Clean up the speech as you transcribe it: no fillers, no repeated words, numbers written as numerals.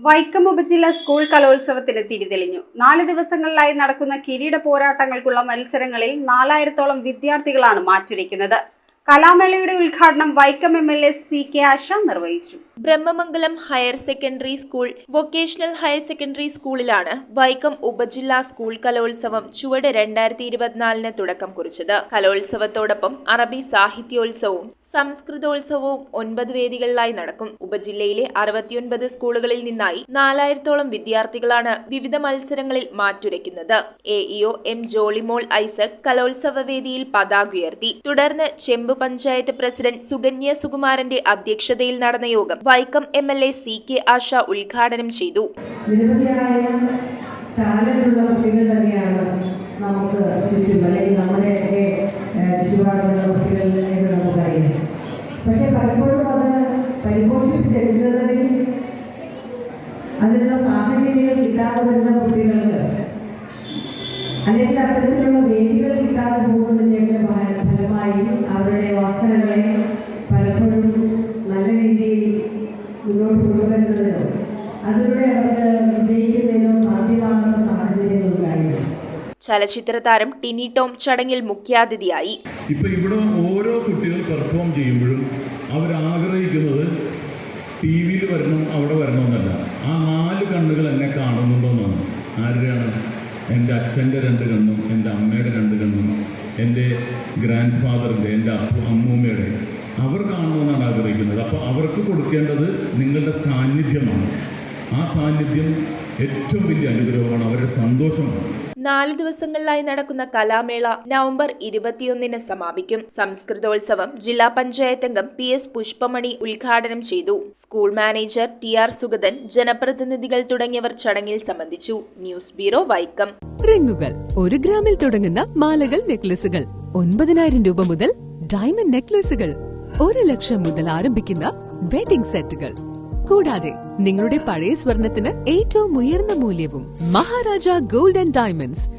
വൈക്കം ഉപജില്ലാ സ്കൂൾ കലോത്സവത്തിന് തിരിതെളിഞ്ഞു. 4 ദിവസങ്ങളിലായി നടക്കുന്ന കിരീട പോരാട്ടങ്ങൾക്കുള്ള മത്സരങ്ങളിൽ 4000-ഓളം വിദ്യാർത്ഥികളാണ് മാറ്റുരയ്ക്കുന്നത്. കലാമേളയുടെ ഉദ്ഘാടനം വൈക്കം MLA CK ആശ നിർവഹിച്ചു. Brahmamangalam higher secondary school, vocational higher secondary സ്കൂളിലാണ് വൈക്കം ഉപജില്ലാ സ്കൂൾ കലോത്സവം ചുവട് 2024 തുടക്കം കുറിച്ചത്. കലോത്സവത്തോടൊപ്പം അറബി സാഹിത്യോത്സവവും സംസ്കൃതോത്സവവും 9 വേദികളിലായി നടക്കും. ഉപജില്ലയിലെ 69 സ്കൂളുകളിൽ നിന്നായി 4000-ഓളം വിദ്യാർത്ഥികളാണ് വിവിധ മത്സരങ്ങളിൽ മാറ്റുരയ്ക്കുന്നത്. AEO M ജോളിമോൾ ഐസക് കലോത്സവ വേദിയിൽ പതാക ഉയർത്തി. തുടർന്ന് ചെമ്പ് പഞ്ചായത്ത് പ്രസിഡന്റ് സുകന്യ സുകുമാരന്റെ അധ്യക്ഷതയിൽ നടന്ന യോഗം വൈക്കം MLA CK ആശ ഉദ്ഘാടനം ചെയ്തു. നിരവധിയായ ടാലന്റുള്ള കുട്ടികൾ തന്നെയാണ് നമുക്ക് ചുറ്റും, അല്ലെങ്കിൽ നമ്മുടെയൊക്കെ ചുറ്റുപാടുള്ള കുട്ടികൾ എന്ന് നമുക്കറിയാം. പക്ഷെ പലപ്പോഴും അത് പരിപോഷിപ്പിച്ചെടുക്കുന്നതിൽ അതിനുള്ള സാഹചര്യങ്ങൾ കിട്ടാതെ വരുന്ന കുട്ടികൾക്ക്, അല്ലെങ്കിൽ അത്തരത്തിലുള്ള വേദികൾ കിട്ടാതെ പോകുന്നതിൻ്റെയൊക്കെ ഫലമായി അവരുടെ വാസനകളെ പലപ്പോഴും നല്ല രീതിയിൽ മുന്നോട്ട് കൊണ്ടുവരുന്നതിനോ അതിലൂടെ അവർക്ക് വിജയിക്കുന്നതിനോ സാധ്യമാകുന്ന സാഹചര്യങ്ങളുണ്ടായിരുന്നു. ചലച്ചിത്ര താരം ടിനി ടോം ചടങ്ങിൽ മുഖ്യാതിഥിയായി. ഇപ്പൊ ഇവിടെ ഓരോ കുട്ടികൾ പെർഫോം ചെയ്യുമ്പോഴും അവരാഗ്രഹിക്കുന്നത് TV-യിൽ വരണം, അവിടെ വരണമെന്നല്ല, ആ 4 കണ്ണുകൾ എന്നെ കാണുന്നുണ്ടോന്നാണ്. ആരുടെയാണ്? എൻ്റെ അച്ഛൻ്റെ 2 കണ്ണും, എൻ്റെ അമ്മയുടെ 2 കണ്ണും, എൻ്റെ ഗ്രാൻഡ് ഫാദറിൻ്റെ, എൻ്റെ അമ്മൂമ്മയുടെ, അവർ കാണണമെന്നാണ് ആഗ്രഹിക്കുന്നത്. അപ്പോൾ അവർക്ക് കൊടുക്കേണ്ടത് നിങ്ങളുടെ സാന്നിധ്യമാണ്. ആ സാന്നിധ്യം ഏറ്റവും വലിയ അനുഗ്രഹമാണ്, അവരുടെ സന്തോഷമാണ്. 4 ദിവസങ്ങളിലായി നടക്കുന്ന കലാമേള നവംബർ 21-ന് സമാപിക്കും. സംസ്കൃതോത്സവം ജില്ലാ പഞ്ചായത്ത് അംഗം PS പുഷ്പമണി ഉദ്ഘാടനം ചെയ്തു. സ്കൂൾ മാനേജർ TR സുഗതൻ, ജനപ്രതിനിധികൾ തുടങ്ങിയവർ ചടങ്ങിൽ സംബന്ധിച്ചു. News bureau, Vaikom. റിങ്ങുകൾ 1 ഗ്രാമിൽ തുടങ്ങുന്ന മാലകൾ, നെക്ലസുകൾ 9000 രൂപ മുതൽ ഡയമണ്ട് നെക്ലസുകൾ 1 ലക്ഷം മുതൽ ആരംഭിക്കുന്ന വെഡിംഗ് സെറ്റുകൾ, കൂടാതെ നിങ്ങളുടെ പഴയ സ്വർണത്തിന് ഏറ്റവും ഉയർന്ന മൂല്യവും. Maharaja gold and diamonds,